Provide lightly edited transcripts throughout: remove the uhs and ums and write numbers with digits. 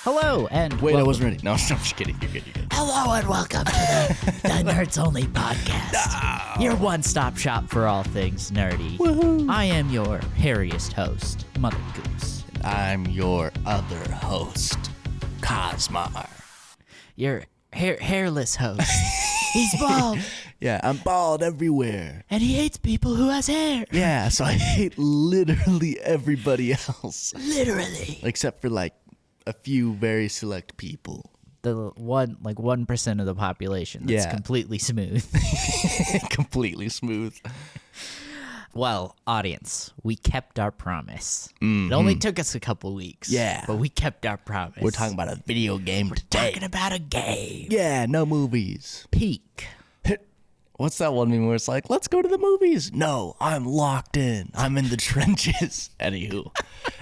Hello, and Wait, welcome. I wasn't ready. No, I'm just kidding. You're good. Hello, and welcome to the Nerds Only Podcast, your one-stop shop for all things nerdy. Woohoo. I am your hairiest host, Mother Goose. I'm your other host, Cosmar. Your hairless host. He's bald, Yeah, I'm bald everywhere. and he hates people who has hair. Yeah, so I hate literally everybody else. Literally. Except for, like, a few very select people. The 1% of the population that's Yeah. completely smooth. Completely smooth. Well, audience, we kept our promise. It only took us a couple weeks. Yeah. But we kept our promise. We're talking about a video game today. Talking about a game. Yeah, no movies. Peak. What's that one meme where it's like, let's go to the movies? No, I'm locked in. I'm in the trenches.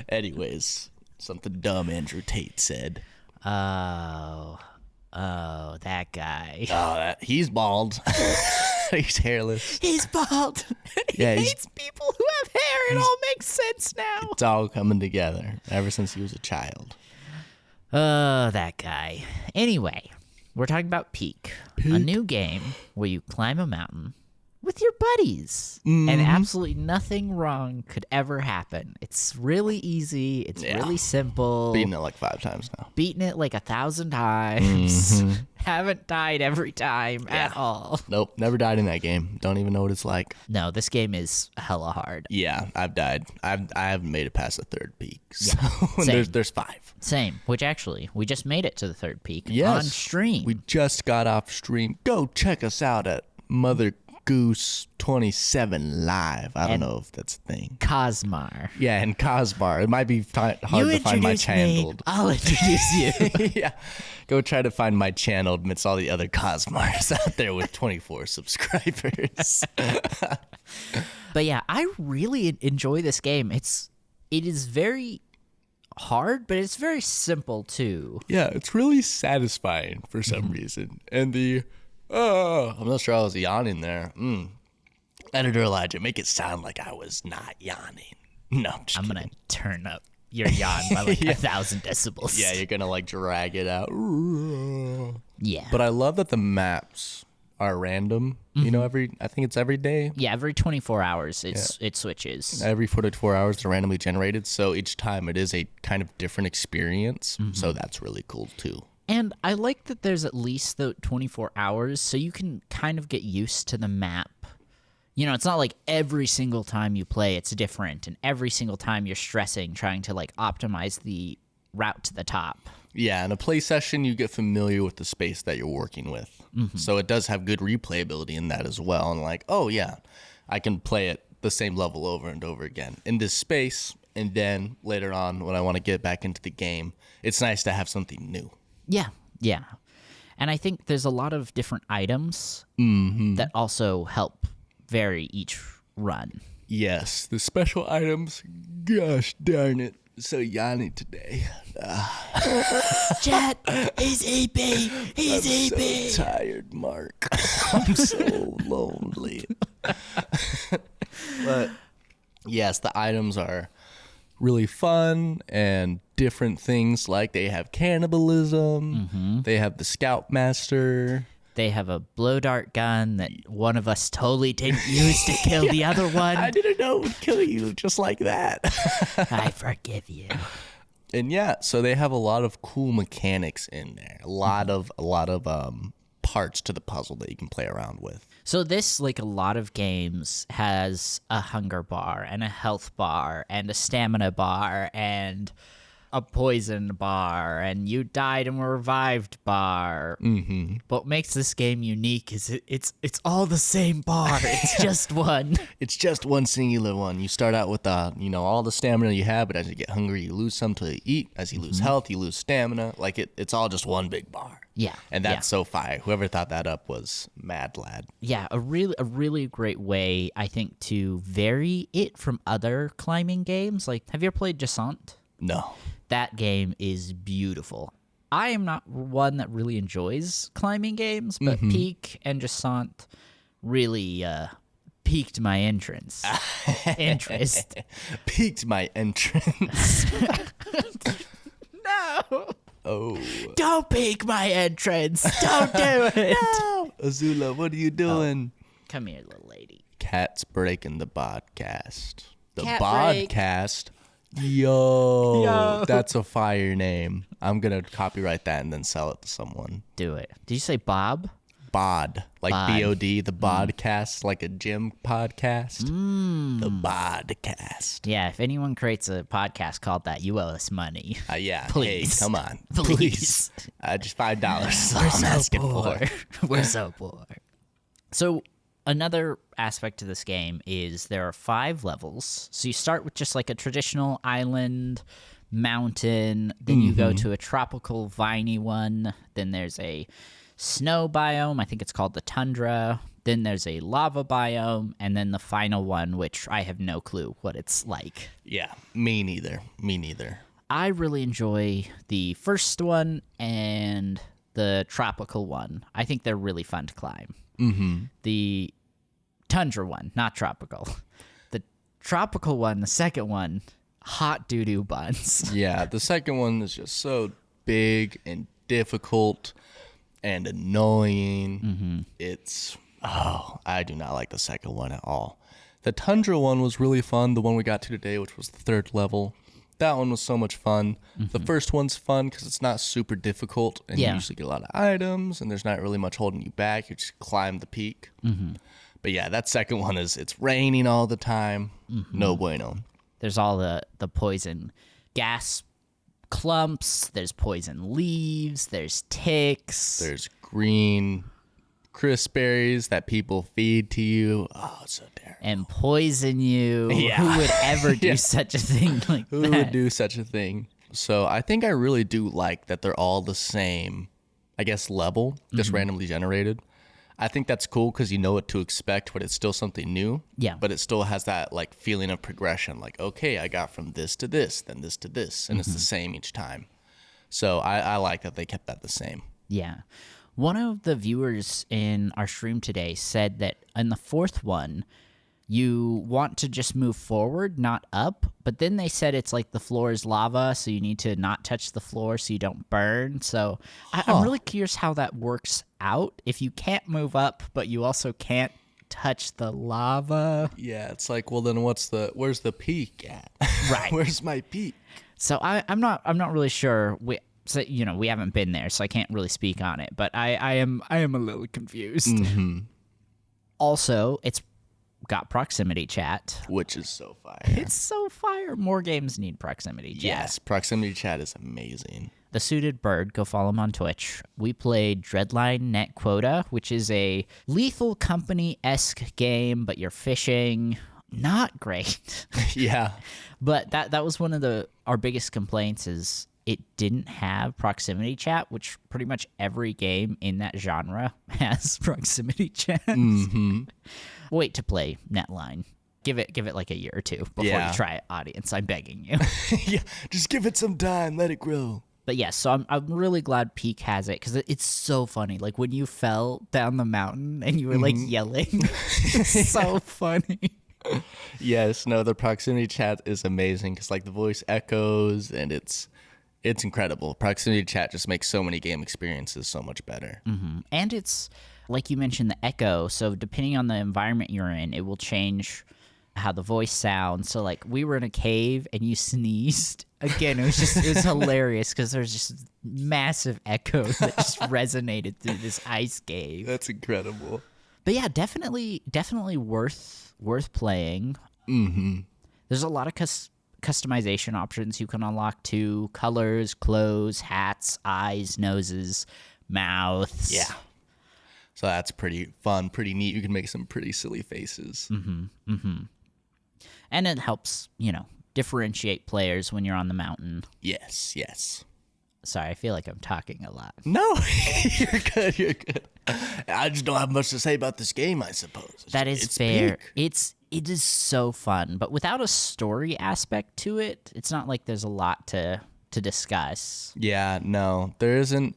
Anyways, something dumb Andrew Tate said. Oh, that guy. Oh, he's bald. He's hairless. He's bald. Yeah, he he's- hates people who have hair. It all makes sense now. It's all coming together ever since he was a child. That guy. Anyway, we're talking about Peak, a new game where you climb a mountain with your buddies, and absolutely nothing wrong could ever happen. It's really easy. It's really simple. Beaten it like 5 times now. Beaten it like 1,000 times. Haven't died every time at all. Nope, never died in that game. Don't even know what it's like. No, this game is hella hard. Yeah, I've died. I haven't made it past the 3rd peak. So same. there's 5. Same, which actually, we just made it to the 3rd peak Yes. on stream. We just got off stream. Go check us out at Mother Goose 27 Live. I don't know if that's a thing. Cosmar. Yeah, and Cosmar. It might be hard to find my channel. I'll introduce you. Yeah. Go try to find my channel amidst all the other Cosmars out there with 24 subscribers. But yeah, I really enjoy this game. It is very hard, but it's very simple too. Yeah, it's really satisfying for some reason. And I'm not sure I was yawning there. Editor Elijah, make it sound like I was not yawning. No, I'm just I'm kidding. gonna turn up your yawn by like 1,000 decibels. Yeah, you're gonna like drag it out. Yeah. But I love that the maps are random. You know, I think it's every day. Yeah, every 24 hours it switches. Every 4 to 4 hours, they're randomly generated. So each time it is a kind of different experience. So that's really cool too. And I like that there's at least the 24 hours, so you can kind of get used to the map. You know, it's not like every single time you play it's different, and every single time you're stressing trying to like optimize the route to the top. Yeah, in a play session, you get familiar with the space that you're working with. So it does have good replayability in that as well. And like, oh yeah, I can play it the same level over and over again in this space. And then later on, when I want to get back into the game, it's nice to have something new. Yeah, yeah. And I think there's a lot of different items that also help vary each run. Yes, the special items. Gosh darn it. So yawny today. Chat, he's EP. He's EP. So tired, Mark. I'm so lonely. But yes, the items are really fun and different things, like they have cannibalism, they have the Scoutmaster. They have a blow dart gun that one of us totally didn't use to kill the other one. I didn't know it would kill you just like that. I forgive you. And yeah, so they have a lot of cool mechanics in there. A lot of parts to the puzzle that you can play around with. So this, like a lot of games, has a hunger bar and a health bar and a stamina bar and a poison bar, and you died and were revived bar. Mm-hmm. What makes this game unique is it's all the same bar. It's just one. It's just one singular one. You start out with all the stamina you have, but as you get hungry, you lose some till you eat. As you lose health, you lose stamina. Like it's all just one big bar. Yeah. And that's so fire. Whoever thought that up was mad lad. Yeah, a really great way, I think, to vary it from other climbing games. Like, have you ever played Descent? No. That game is beautiful. I am not one that really enjoys climbing games, but Peak and Descent really piqued my interest. Piqued my entrance. No! Oh. Don't pique my entrance! Don't do it! No! Azula, what are you doing? Come here, little lady. Cat's breaking the podcast. The Cat break. podcast? Yo, that's a fire name. I'm going to copyright that and then sell it to someone. Do it. Did you say Bob? Bod, like Bod. B-O-D, the Bodcast, like a gym podcast. The Bodcast. Yeah, if anyone creates a podcast called that, you owe us money. Yeah, Please. Hey, come on. Please. Just $5 is all We're I'm so asking poor. for. We're so poor. So another aspect to this game is there are 5 levels. So you start with just like a traditional island, mountain, then you go to a tropical viney one, then there's a snow biome, I think it's called the tundra, then there's a lava biome, and then the final one, which I have no clue what it's like. Yeah, me neither. I really enjoy the first one and the tropical one. I think they're really fun to climb. The tundra one, not tropical. The tropical one, the second one, hot doo-doo buns. Yeah, the second one is just so big and difficult and annoying. I do not like the second one at all. The tundra one was really fun, the one we got to today, which was the 3rd level. That one was so much fun. The first one's fun because it's not super difficult, and you usually get a lot of items, and there's not really much holding you back. You just climb the peak. But yeah, that second one it's raining all the time. No bueno. There's all the poison gas clumps, there's poison leaves, there's ticks. There's green crisp berries that people feed to you. Oh, it's so terrible. And poison you. Yeah. Who would ever do such a thing like Who that? would do such a thing? So I think I really do like that they're all the same, I guess, level, just randomly generated. I think that's cool because you know what to expect, but it's still something new. Yeah. But it still has that like feeling of progression. Like, okay, I got from this to this, then this to this, and it's the same each time. So I like that they kept that the same. Yeah. One of the viewers in our stream today said that in the 4th one, you want to just move forward, not up. But then they said it's like the floor is lava, so you need to not touch the floor so you don't burn. So I'm really curious how that works out. If you can't move up, but you also can't touch the lava. Yeah, it's like, well, then where's the peak at? Right. Where's my peak? So I'm not really sure. We haven't been there, so I can't really speak on it. But I am a little confused. Also, it's got proximity chat, which is so fire. It's so fire. More games need proximity chat. Yes, proximity chat is amazing. The Suited Bird, go follow him on Twitch. We played Dreadline Net Quota, which is a Lethal Company-esque game, but you're fishing. Not great. Yeah. But that was one of our biggest complaints is it didn't have proximity chat, which pretty much every game in that genre has proximity chat. Wait to play Netline. Give it like a year or two before you try it, audience. I'm begging you. Yeah, just give it some time. Let it grow. But yes, so I'm really glad Peak has it because it's so funny. Like when you fell down the mountain and you were like yelling, it's so funny. Yes, no, the proximity chat is amazing because like the voice echoes and it's incredible. Proximity chat just makes so many game experiences so much better. And it's like you mentioned the echo. So depending on the environment you're in, it will change how the voice sounds. So like we were in a cave and you sneezed again. It was hilarious because there's just massive echo that just resonated through this ice cave. That's incredible. But yeah, definitely worth playing. There's a lot of customization options you can unlock too. Colors, clothes, hats, eyes, noses, mouths. Yeah. So that's pretty fun, pretty neat. You can make some pretty silly faces. And it helps, differentiate players when you're on the mountain. Yes. Sorry, I feel like I'm talking a lot. No, you're good. I just don't have much to say about this game, I suppose. That is fair. It is so fun, but without a story aspect to it, it's not like there's a lot to discuss. Yeah, no, there isn't.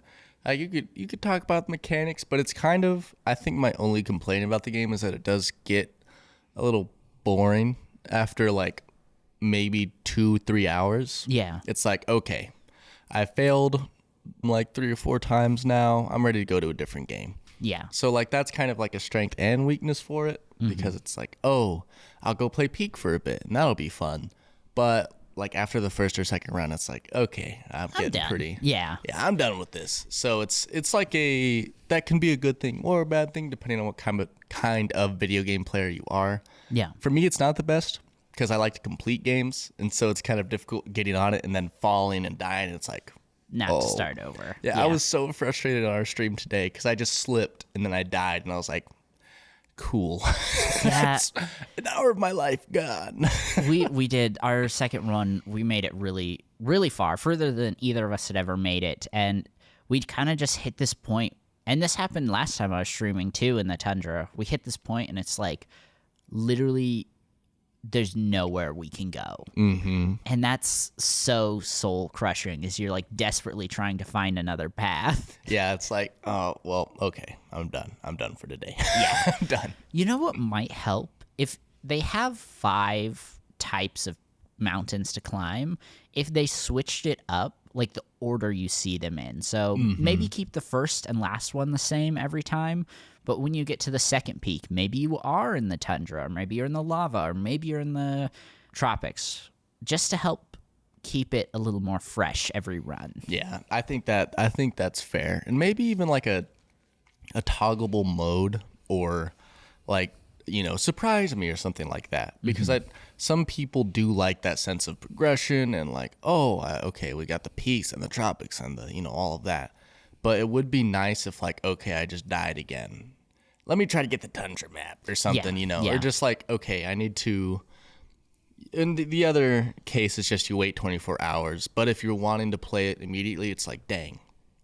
You could talk about the mechanics, but it's kind of, I think my only complaint about the game is that it does get a little boring after like maybe 2-3 hours. Yeah. It's like, okay, I failed like 3 or 4 times now. I'm ready to go to a different game. Yeah. So like that's kind of like a strength and weakness for it, because it's like, oh, I'll go play Peak for a bit and that'll be fun. But like after the first or second round, it's like, okay, I'm getting done. pretty. Yeah, I'm done with this. So it's like that can be a good thing or a bad thing depending on what kind of video game player you are. Yeah. For me, it's not the best because I like to complete games, and so it's kind of difficult getting on it and then falling and dying. It's like, Now to start over. Yeah, I was so frustrated on our stream today because I just slipped and then I died, and I was like, cool. Yeah. An hour of my life gone. we did our second run. We made it really, really further than either of us had ever made it, and we'd kind of just hit this point. And this happened last time I was streaming too in the tundra. We hit this point, and it's like literally there's nowhere we can go. And that's so soul crushing, is you're like desperately trying to find another path. Yeah, it's like, oh, well, okay, I'm done for today. Yeah, I'm done. You know what might help? If they have 5 types of mountains to climb, if they switched it up, like the order you see them in. So maybe keep the first and last one the same every time. But when you get to the second peak, maybe you are in the tundra, or maybe you're in the lava, or maybe you're in the tropics, just to help keep it a little more fresh every run. Yeah, I think that's fair. And maybe even like a toggleable mode, or like, surprise me or something like that. Because some people do like that sense of progression and like, oh, okay, we got the peaks and the tropics and the, all of that. But it would be nice if like, okay, I just died again. Let me try to get the tundra map or something, Yeah. or just like, okay, I need to. In the other case, it's just you wait 24 hours. But if you're wanting to play it immediately, it's like, dang,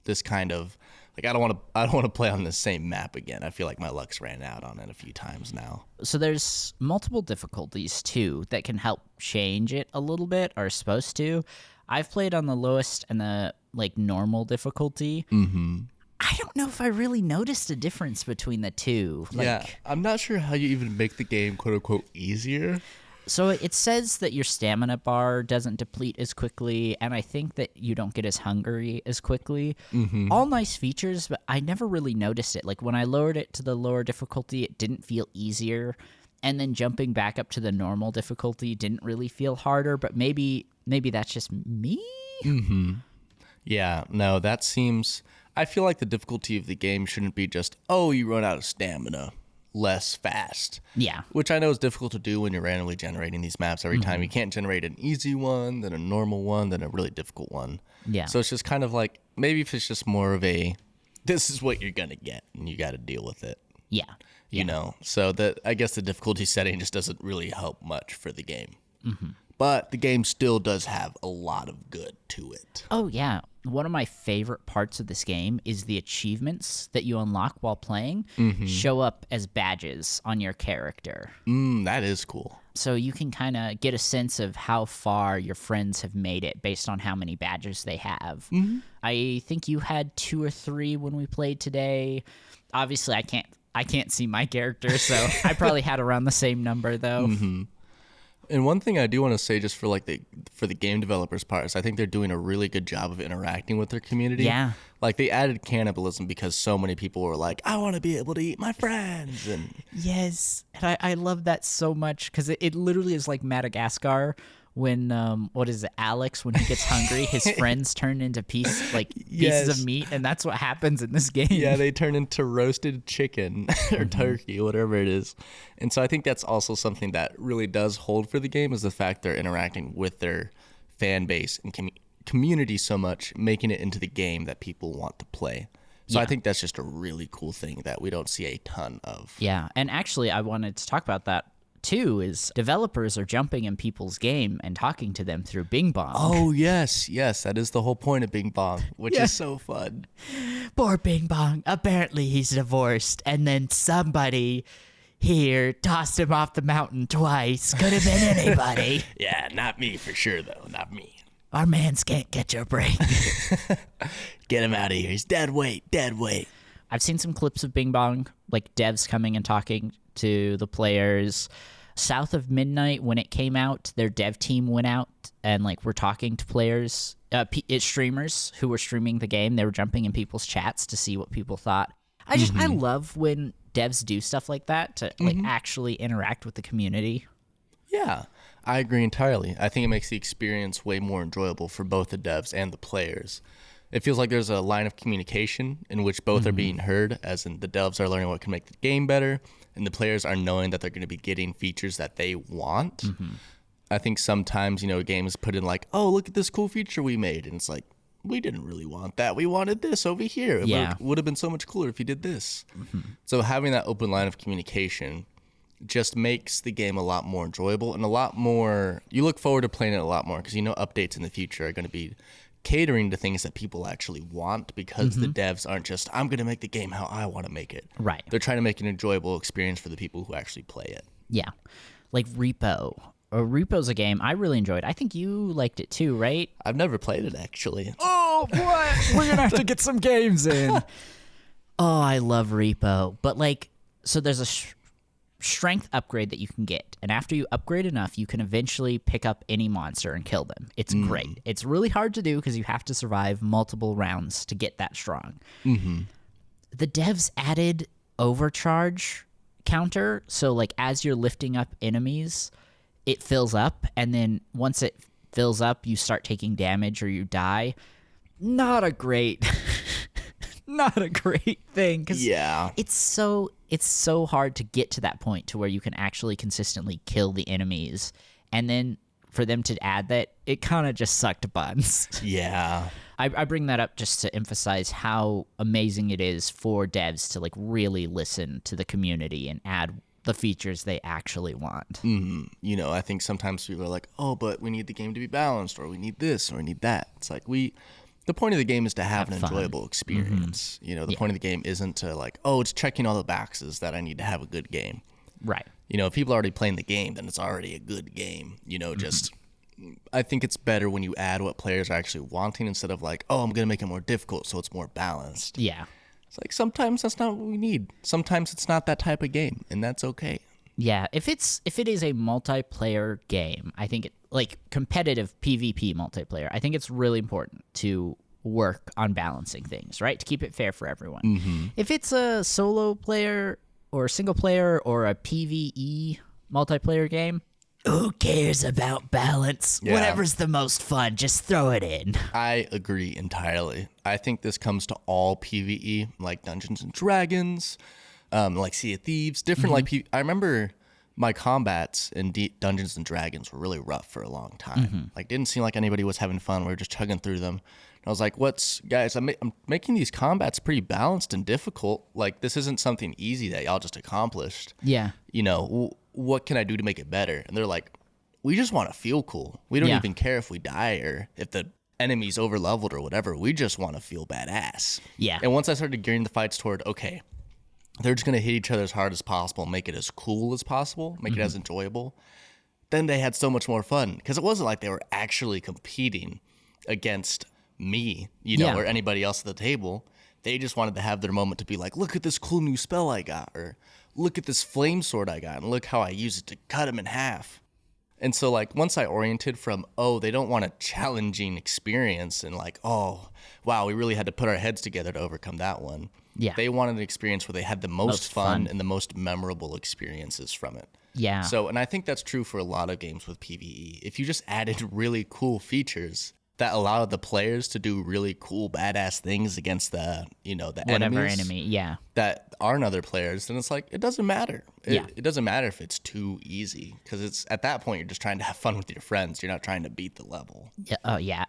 this kind of like I don't want to play on the same map again. I feel like my luck's ran out on it a few times now. So there's multiple difficulties too that can help change it a little bit, or are supposed to. I've played on the lowest and the like normal difficulty. I don't know if I really noticed a difference between the two. Yeah, I'm not sure how you even make the game quote unquote easier. So it says that your stamina bar doesn't deplete as quickly, and I think that you don't get as hungry as quickly. All nice features, but I never really noticed it. Like when I lowered it to the lower difficulty, it didn't feel easier, and then jumping back up to the normal difficulty didn't really feel harder. But maybe that's just me. Yeah, no, that seems. I feel like the difficulty of the game shouldn't be just, oh, you run out of stamina less fast. Yeah. Which I know is difficult to do when you're randomly generating these maps every time. You can't generate an easy one, then a normal one, then a really difficult one. Yeah. So it's just kind of like, maybe if it's just more of a, this is what you're going to get, and you got to deal with it. Yeah. So that I guess the difficulty setting just doesn't really help much for the game. But the game still does have a lot of good to it. Oh, yeah. One of my favorite parts of this game is the achievements that you unlock while playing show up as badges on your character. That is cool. So you can kind of get a sense of how far your friends have made it based on how many badges they have. I think you had 2 or 3 when we played today. Obviously, I can't see my character, so I probably had around the same number, though. And one thing I do want to say, just for like for the game developers' part, is I think they're doing a really good job of interacting with their community. Yeah. Like they added cannibalism because so many people were like, I want to be able to eat my friends. And Yes. And I love that so much, because it literally is like Madagascar, when what is it, Alex, when he gets hungry, his friends turn into pieces of meat, and that's what happens in this game. Yeah, they turn into roasted chicken or turkey, whatever it is. And so I think that's also something that really does hold for the game, is the fact they're interacting with their fan base and community so much, making it into the game that people want to play. So I think that's just a really cool thing that we don't see a ton of. Yeah, and actually I wanted to talk about that too, is developers are jumping in people's game and talking to them through Bing Bong. Oh, yes, that is the whole point of Bing Bong, which is so fun. Poor Bing Bong. Apparently he's divorced, and then somebody here tossed him off the mountain twice. Could have been anybody. Yeah, not me for sure, though. Not me. Our mans can't catch a break. Get him out of here. He's dead weight. I've seen some clips of Bing Bong, like devs coming and talking to the players. South of Midnight, when it came out, their dev team went out and were talking to players, streamers who were streaming the game. They were jumping in people's chats to see what people thought. I love when devs do stuff like that to actually interact with the community. Yeah, I agree entirely. I think it makes the experience way more enjoyable for both the devs and the players. It feels like there's a line of communication in which both are being heard, as in the devs are learning what can make the game better, and the players are knowing that they're going to be getting features that they want. I think sometimes, games put in oh, look at this cool feature we made. And it's like, we didn't really want that. We wanted this over here. It would have been so much cooler if you did this. So having that open line of communication just makes the game a lot more enjoyable and a lot more, you look forward to playing it a lot more, because updates in the future are going to be catering to things that people actually want, because the devs aren't just, I'm going to make the game how I want to make it. Right. They're trying to make an enjoyable experience for the people who actually play it. Yeah. Like Repo. Repo's a game I really enjoyed. I think you liked it too, right? I've never played it, actually. Oh, what? We're going to have to get some games in. Oh, I love Repo. But so there's a strength upgrade that you can get, and after you upgrade enough, you can eventually pick up any monster and kill them. It's great. It's really hard to do because you have to survive multiple rounds to get that strong. The devs added overcharge counter, so as you're lifting up enemies, it fills up, and then once it fills up, you start taking damage or you die. Not a great thing, because it's so hard to get to that point to where you can actually consistently kill the enemies, and then for them to add that, it kind of just sucked buns. Yeah. I bring that up just to emphasize how amazing it is for devs to really listen to the community and add the features they actually want. I think sometimes people are like, oh, but we need the game to be balanced, or we need this, or we need that. It's like, the point of the game is to have an enjoyable experience. The point of the game isn't to it's checking all the boxes that I need to have a good game. Right. If people are already playing the game, then it's already a good game. Just I think it's better when you add what players are actually wanting, instead of oh, I'm going to make it more difficult so it's more balanced. Yeah. It's sometimes that's not what we need. Sometimes it's not that type of game, and that's okay. Yeah, if it is a multiplayer game, I think competitive PvP multiplayer, I think it's really important to work on balancing things, right? To keep it fair for everyone. If it's a solo player or single player or a PvE multiplayer game, who cares about balance? Yeah. Whatever's the most fun, just throw it in. I agree entirely. I think this comes to all PvE, like Dungeons and Dragons, like Sea of Thieves, different I remember my combats in Dungeons and Dragons were really rough for a long time. Didn't seem like anybody was having fun. We were just chugging through them. And I was like, guys, I'm making these combats pretty balanced and difficult. This isn't something easy that y'all just accomplished. Yeah. What can I do to make it better? And they're like, we just want to feel cool. We don't even care if we die or if the enemy's over leveled or whatever. We just want to feel badass. Yeah. And once I started gearing the fights toward, okay, they're just going to hit each other as hard as possible, make it as cool as possible, make it as enjoyable, then they had so much more fun, because it wasn't like they were actually competing against me, or anybody else at the table. They just wanted to have their moment to be like, look at this cool new spell I got, or look at this flame sword I got, and look how I use it to cut him in half. And so once I oriented from, oh, they don't want a challenging experience, and oh, wow, we really had to put our heads together to overcome that one. Yeah. They wanted an experience where they had the most fun and the most memorable experiences from it. Yeah. So, and I think that's true for a lot of games with PvE. If you just added really cool features that allow the players to do really cool, badass things against the, the Whatever enemies enemy, yeah. that aren't other players, then it's like, it doesn't matter. Yeah. It doesn't matter if it's too easy, because it's at that point, you're just trying to have fun with your friends. You're not trying to beat the level. Yeah. Oh, yeah.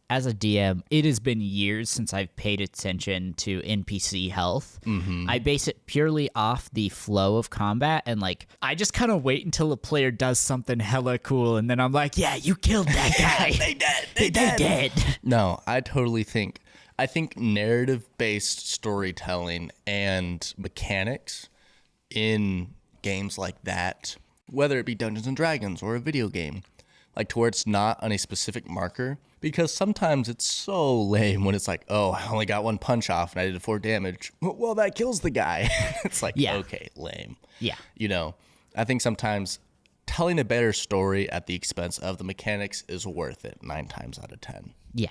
As a DM, it has been years since I've paid attention to NPC health. I base it purely off the flow of combat, and like I just kind of wait until a player does something hella cool, and then I'm like, yeah, you killed that guy. They dead. No, I totally think. I think narrative-based storytelling and mechanics in games like that, whether it be Dungeons and Dragons or a video game, like to where it's not on a specific marker, because sometimes it's so lame when it's like, oh, I only got one punch off and I did 4 damage. Well, that kills the guy. It's like, okay, lame. Yeah. I think sometimes telling a better story at the expense of the mechanics is worth it 9 times out of 10. Yeah.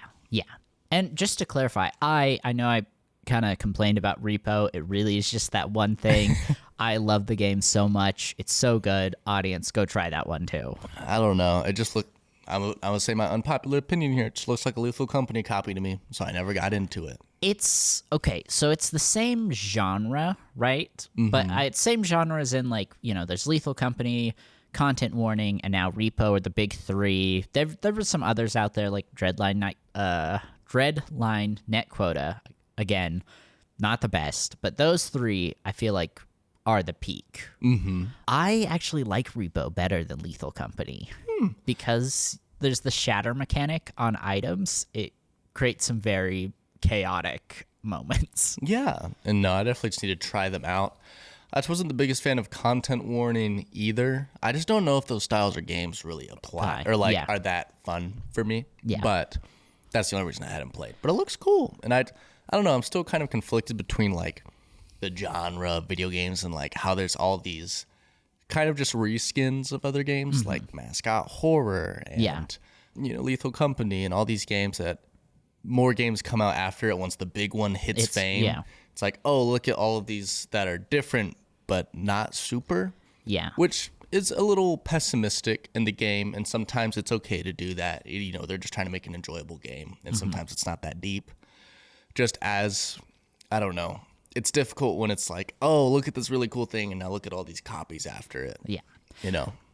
And just to clarify, I know I kind of complained about Repo. It really is just that one thing. I love the game so much. It's so good. Audience, go try that one too. I don't know. It just looked, I would say my unpopular opinion here, it just looks like a Lethal Company copy to me, so I never got into it. It's, okay, so it's the same genre, right? But it's same genre as in, like, there's Lethal Company, Content Warning, and now Repo are the big 3. There were some others out there, like Dreadline Net Quota. Again, not the best, but those 3, I feel like, are the peak. I actually like Repo better than Lethal Company because there's the shatter mechanic on items. It creates some very chaotic moments. Yeah, and no, I definitely just need to try them out. I just wasn't the biggest fan of Content Warning either. I just don't know if those styles of games really apply or are that fun for me. Yeah. But that's the only reason I hadn't played. But it looks cool, and I don't know. I'm still kind of conflicted between like the genre of video games and like how there's all these kind of just reskins of other games like Mascot Horror and Lethal Company and all these games that more games come out after it once the big one hits fame. Yeah. It's like, oh, look at all of these that are different but not super. Yeah. Which is a little pessimistic in the game, and sometimes it's okay to do that. They're just trying to make an enjoyable game, and sometimes it's not that deep. Just as, I don't know, it's difficult when it's like, oh, look at this really cool thing, and now look at all these copies after it. Yeah.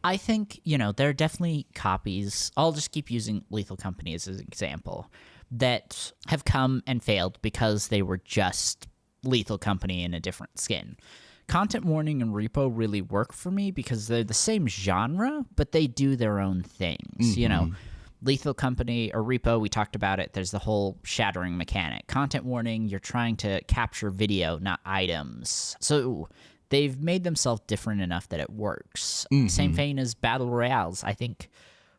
I think, there are definitely copies. I'll just keep using Lethal Company as an example that have come and failed because they were just Lethal Company in a different skin. Content Warning and Repo really work for me because they're the same genre, but they do their own things. Lethal Company or Repo, we talked about it. There's the whole shattering mechanic. Content Warning, you're trying to capture video, not items. So they've made themselves different enough that it works. Same vein as Battle Royales. I think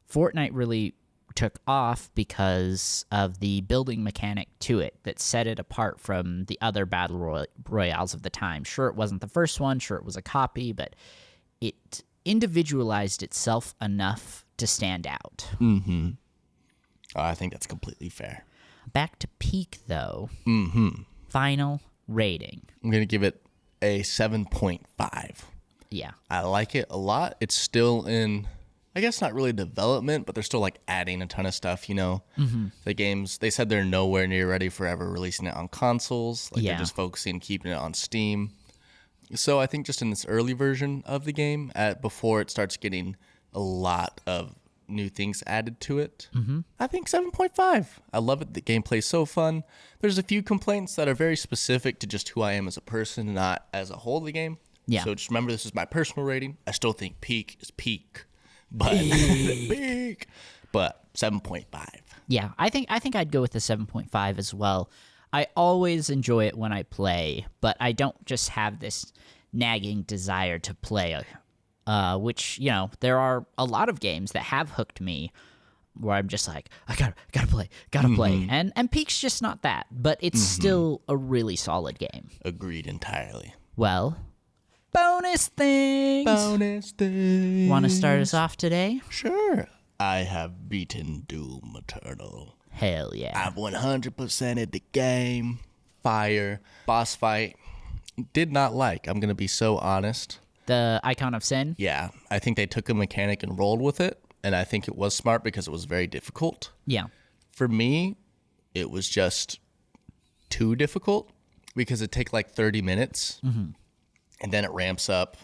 Fortnite really took off because of the building mechanic to it that set it apart from the other Battle Royales of the time. Sure, it wasn't the first one. Sure, it was a copy, but it individualized itself enough to stand out. I think that's completely fair. Back to Peak, though. Final rating. I'm going to give it a 7.5. Yeah. I like it a lot. It's still in, I guess not really development, but they're still like adding a ton of stuff, The games, they said they're nowhere near ready for ever releasing it on consoles. They're just focusing, keeping it on Steam. So I think just in this early version of the game, before it starts getting a lot of new things added to it, I think 7.5. I love it. The gameplay's so fun. There's a few complaints that are very specific to just who I am as a person, not as a whole of the game. Yeah. So just remember, this is my personal rating. I still think peak is peak, but peak, but 7.5. Yeah, I think I'd go with the 7.5 as well. I always enjoy it when I play, but I don't just have this nagging desire to play, which, there are a lot of games that have hooked me where I'm just like, I gotta play. And Peak's just not that, but it's still a really solid game. Agreed entirely. Well, bonus things. Want to start us off today? Sure. I have beaten Doom Eternal. Hell yeah. I've 100%ed the game. Fire. Boss fight. Did not like. I'm going to be so honest. The Icon of Sin? Yeah, I think they took a mechanic and rolled with it, and I think it was smart because it was very difficult. Yeah. For me, it was just too difficult because it take like 30 minutes, and then it ramps up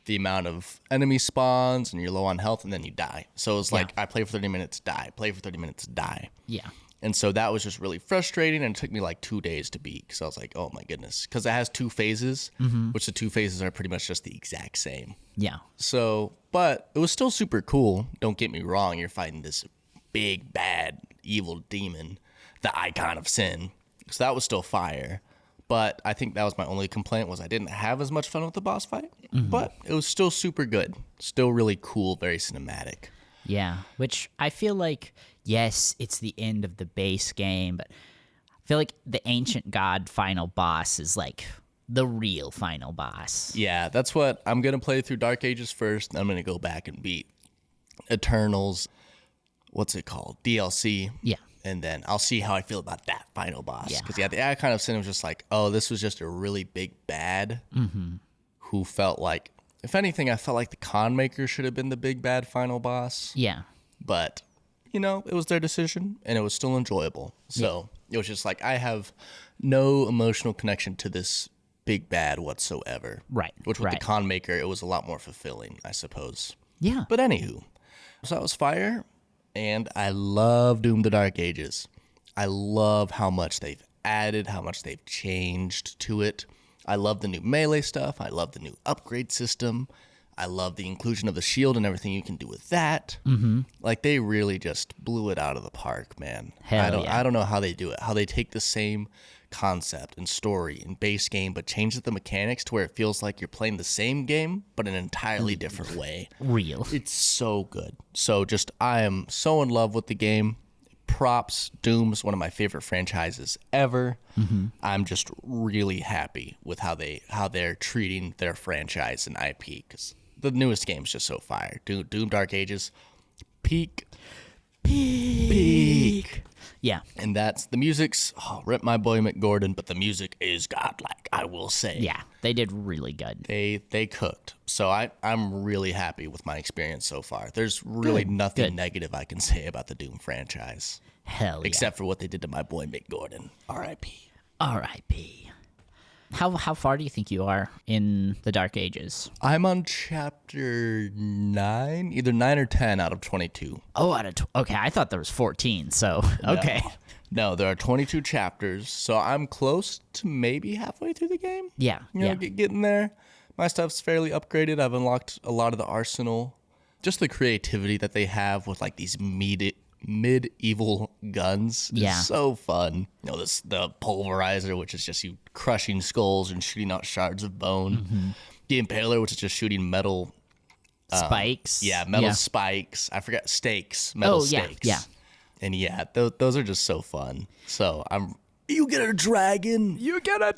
the amount of enemy spawns, and you're low on health, and then you die. So it's like, I play for 30 minutes, die. Play for 30 minutes, die. Yeah. And so that was just really frustrating, and it took me like 2 days to beat because I was like, oh my goodness. Because it has 2 phases, which the 2 phases are pretty much just the exact same. Yeah. So, but it was still super cool. Don't get me wrong. You're fighting this big, bad, evil demon, the Icon of Sin. So that was still fire. But I think that was my only complaint was I didn't have as much fun with the boss fight. But it was still super good. Still really cool, very cinematic. Yeah, which I feel like, yes, it's the end of the base game, but I feel like the Ancient God final boss is like the real final boss. Yeah, that's what I'm going to play through Dark Ages first. And I'm going to go back and beat Eternals, what's it called? DLC. Yeah. And then I'll see how I feel about that final boss. Yeah. Because, the Icon of Sin was just like, oh, this was just a really big bad who felt like, if anything, I felt like the Con Maker should have been the big bad final boss. Yeah. But, it was their decision, and it was still enjoyable. So it was just like, I have no emotional connection to this big bad whatsoever. Right. Which with the Con Maker, it was a lot more fulfilling, I suppose. Yeah. But anywho, so that was fire, and I love Doom the Dark Ages. I love how much they've added, how much they've changed to it. I love the new melee stuff. I love the new upgrade system. I love the inclusion of the shield and everything you can do with that. Like, they really just blew it out of the park, man. I don't know how they do it, how they take the same concept and story and base game, but change the mechanics to where it feels like you're playing the same game, but in an entirely different way. Real. It's so good. So I am so in love with the game. Props. Doom's one of my favorite franchises ever. I'm just really happy with how they're treating their franchise and IP, because the newest game is just so fire. Doom Dark Ages, peak. Yeah. And that's the music's, rip my boy McGordon, but the music is godlike, I will say. Yeah, they did really good. They cooked. So I'm really happy with my experience so far. There's really nothing negative I can say about the Doom franchise. Hell yeah. Except for what they did to my boy Mick Gordon. R.I.P. R.I.P. How far do you think you are in the Dark Ages? I'm on chapter 9, either 9 or 10 out of 22. Oh, okay, I thought there was 14, so okay. No, there are 22 chapters, so I'm close to maybe halfway through the game. Yeah, Getting there. My stuff's fairly upgraded. I've unlocked a lot of the arsenal. Just the creativity that they have with like these medieval guns is so fun. The pulverizer, which is just you crushing skulls and shooting out shards of bone. The impaler, which is just shooting metal spikes. Metal spikes. I forgot stakes. Metal stakes. Yeah. And those are just so fun. So you get a dragon. You get a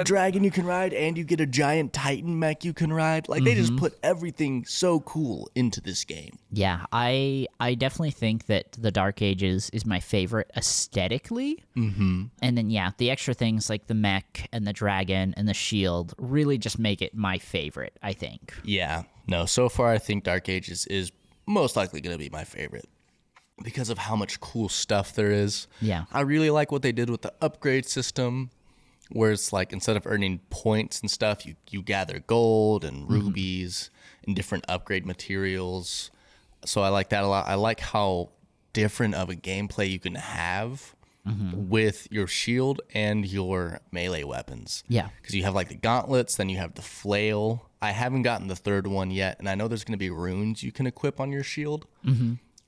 dragon you can ride, and you get a giant Titan mech you can ride. Like, they just put everything so cool into this game. Yeah, I definitely think that the Dark Ages is my favorite aesthetically. And then, the extra things like the mech and the dragon and the shield really just make it my favorite, I think. Yeah. No, so far I think Dark Ages is most likely going to be my favorite, because of how much cool stuff there is. Yeah. I really like what they did with the upgrade system, where it's like, instead of earning points and stuff, you gather gold and rubies and different upgrade materials. So I like that a lot. I like how different of a gameplay you can have with your shield and your melee weapons. Yeah. Because you have like the gauntlets, then you have the flail. I haven't gotten the third one yet, and I know there's going to be runes you can equip on your shield.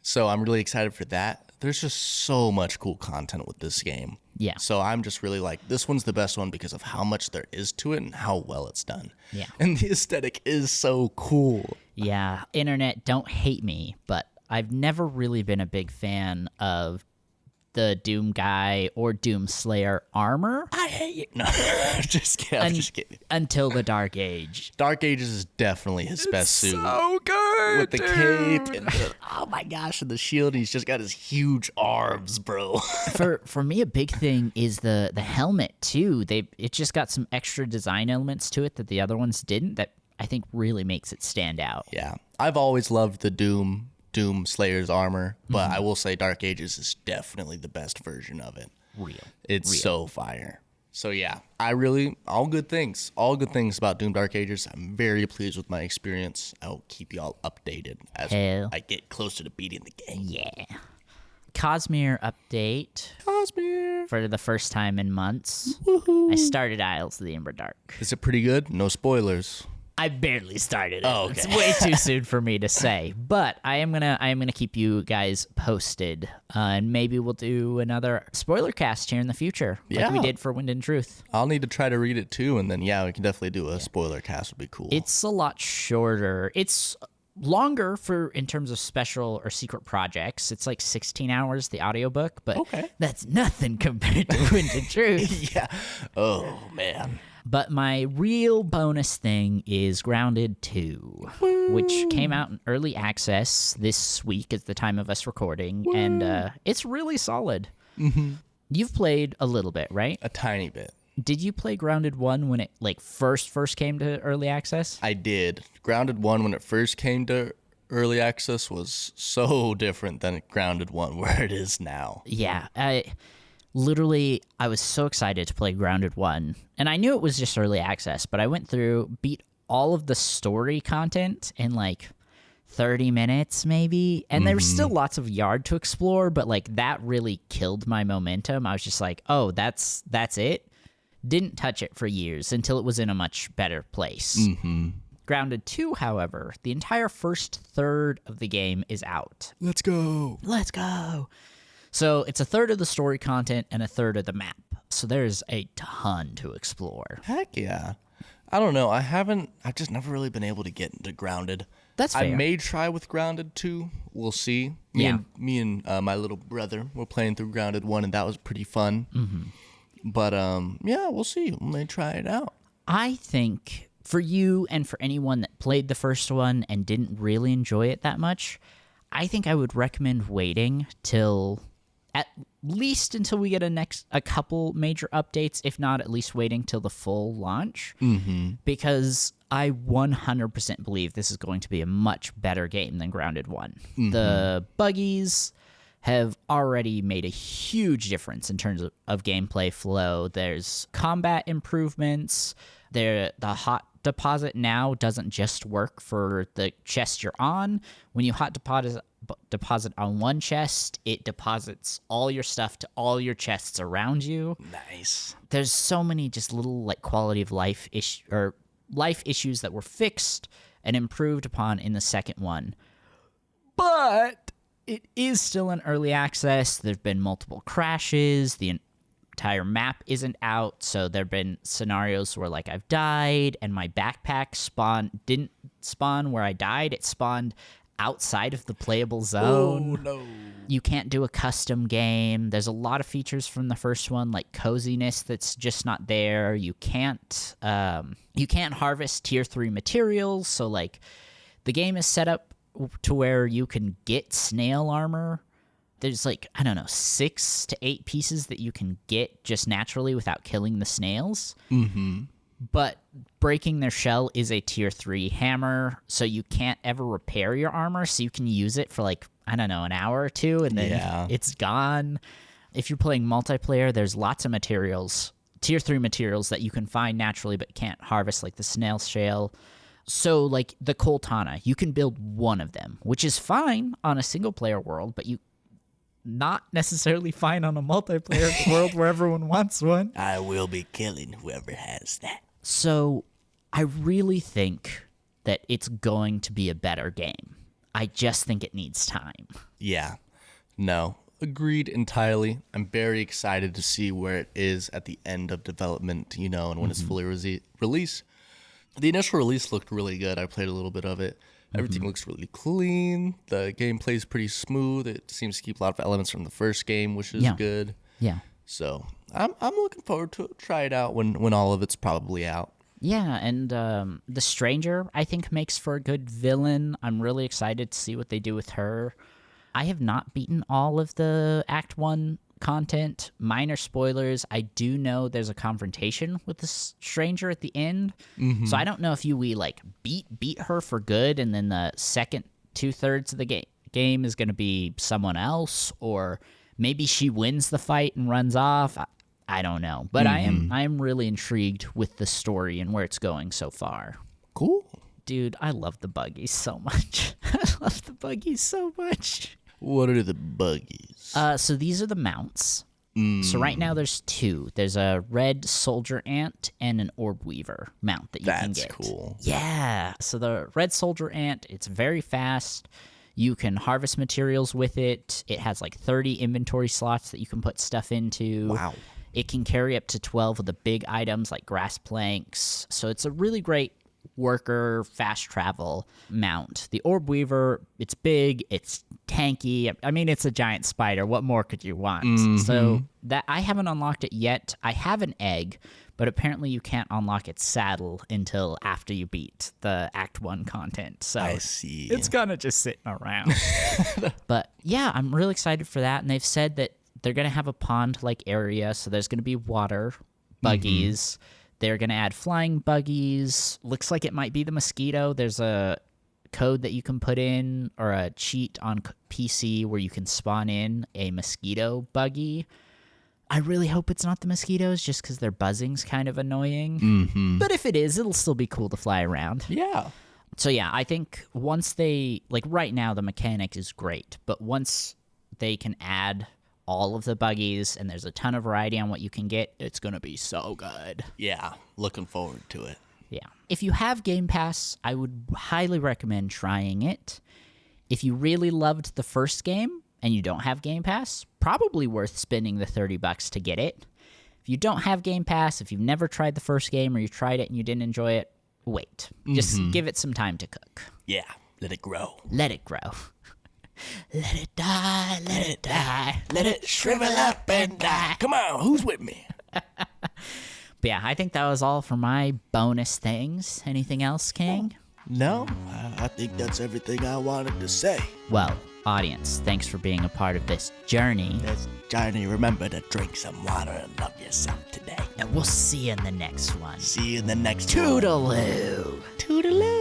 So I'm really excited for that. There's just so much cool content with this game. Yeah. So I'm just really like, this one's the best one because of how much there is to it and how well it's done. Yeah. And the aesthetic is so cool. Yeah. Internet, don't hate me, but I've never really been a big fan of the Doom guy or Doom Slayer armor. I hate it. No, I'm just kidding. Until the Dark Age. Dark Ages is definitely his best suit. So good, with the cape and oh my gosh, and the shield. He's just got his huge arms, bro. For me, a big thing is the helmet too. It just got some extra design elements to it that the other ones didn't. That I think really makes it stand out. Yeah. I've always loved the Doom Slayer's armor, but I will say Dark Ages is definitely the best version of it. It's so fire. So yeah, all good things about Doom Dark Ages. I'm very pleased with my experience. I'll keep y'all updated as I get closer to beating the game. Yeah. Cosmere update. For the first time in months. Woohoo. I started Isles of the Emberdark. Is it pretty good? No spoilers. I barely started it. Oh, okay. It's way too soon for me to say, but I am gonna keep you guys posted, and maybe we'll do another spoiler cast here in the future, like we did for Wind and Truth. I'll need to try to read it too, and then we can definitely do a spoiler cast. Would be cool. It's a lot shorter. It's longer in terms of special or secret projects. It's like 16 hours, the audiobook, but that's nothing compared to Wind and Truth. Yeah. Oh man. But my real bonus thing is Grounded 2, which came out in early access this week at the time of us recording, and it's really solid. Mm-hmm. You've played a little bit, right? A tiny bit. Did you play Grounded 1 when it first came to early access? I did. Grounded 1 when it first came to early access was so different than Grounded 1 where it is now. Yeah, Literally, I was so excited to play Grounded 1, and I knew it was just early access, but I went through, beat all of the story content in 30 minutes maybe, and there was still lots of yard to explore, but that really killed my momentum. I was just like, oh, that's it? Didn't touch it for years until it was in a much better place. Mm-hmm. Grounded 2, however, the entire first third of the game is out. Let's go. So it's a third of the story content and a third of the map. So there's a ton to explore. Heck yeah. I don't know. I've just never really been able to get into Grounded. That's fair. I may try with Grounded 2. We'll see. Me and my little brother were playing through Grounded 1, and that was pretty fun. Mm-hmm. But we'll see. We may try it out. I think for you and for anyone that played the first one and didn't really enjoy it that much, I think I would recommend waiting at least until we get a couple major updates, if not at least waiting till the full launch, because I 100% believe this is going to be a much better game than Grounded 1. Mm-hmm. The buggies have already made a huge difference in terms of gameplay flow. There's combat improvements. The hot deposit now doesn't just work for the chest you're on. When you hot deposit on one chest, it deposits all your stuff to all your chests around you. Nice. There's so many just little quality of life issues that were fixed and improved upon in the second one. But it is still in early access. There's been multiple crashes. The entire map isn't out, so there've been scenarios where I've died and my backpack didn't spawn where I died. It spawned outside of the playable zone. Oh no. You can't do a custom game. There's a lot of features from the first one, like coziness, that's just not there. You can't harvest tier 3 materials, so the game is set up to where you can get snail armor. There's 6 to 8 pieces that you can get just naturally without killing the snails. Mm-hmm. But breaking their shell is a tier 3 hammer, so you can't ever repair your armor, so you can use it for an hour or two, and then it's gone. If you're playing multiplayer, there's lots of materials, tier 3 materials that you can find naturally but can't harvest, like the snail shell. So the Coltana, you can build one of them, which is fine on a single player world, but not necessarily fine on a multiplayer world where everyone wants one. I will be killing whoever has that. So I really think that it's going to be a better game. I just think it needs time. Yeah. No. Agreed entirely. I'm very excited to see where it is at the end of development, and when it's fully released. The initial release looked really good. I played a little bit of it. Everything looks really clean. The gameplay is pretty smooth. It seems to keep a lot of elements from the first game, which is good. Yeah. So I'm looking forward to it. Try it out when all of it's probably out. Yeah, and the Stranger, I think, makes for a good villain. I'm really excited to see what they do with her. I have not beaten all of the Act 1 content. Minor spoilers. I do know there's a confrontation with the stranger at the end. So I don't know if we like beat her for good, and then the second 2/3 of the game is going to be someone else, or maybe she wins the fight and runs off. I don't know, but I am really intrigued with the story and where it's going so far. Cool. Dude, I love the buggies so much. I love the buggies so much. What are the buggies? So these are the mounts. So right now there's 2. There's a red soldier ant and an orb weaver mount that you can get. That's cool. Yeah. So the red soldier ant, it's very fast. You can harvest materials with it. It has like 30 inventory slots that you can put stuff into. Wow. It can carry up to 12 of the big items like grass planks. So it's a really great worker, fast travel mount. The orb weaver, it's big, it's tanky. I mean, it's a giant spider. What more could you want? So that I haven't unlocked it yet. I have an egg, but apparently you can't unlock its saddle until after you beat the Act 1 content. So I see. It's gonna just sitting around. But yeah, I'm really excited for that. And they've said that they're gonna have a pond-like area, so there's gonna be water buggies. They're going to add flying buggies. Looks like it might be the mosquito. There's a code that you can put in, or a cheat on PC where you can spawn in a mosquito buggy. I really hope it's not the mosquitoes, just because their buzzing's kind of annoying. But if it is, it'll still be cool to fly around. Yeah. So yeah, I think once they, like right now the mechanic is great, but once they can add all of the buggies and there's a ton of variety on what you can get, it's going to be so good. Yeah. Looking forward to it. Yeah. If you have Game Pass, I would highly recommend trying it. If you really loved the first game and you don't have Game Pass, probably worth spending the $30 to get it. If you don't have Game Pass, if you've never tried the first game or you tried it and you didn't enjoy it, wait. Just give it some time to cook. Yeah. Let it grow. Let it grow. Let it die, let it shrivel up and die. Come on, who's with me? But yeah, I think that was all for my bonus things. Anything else, King? No, I think that's everything I wanted to say. Well, audience, thanks for being a part of this journey. Johnny, remember to drink some water and love yourself today. And we'll see you in the next one. See you in the next one. Toodaloo. Toodaloo.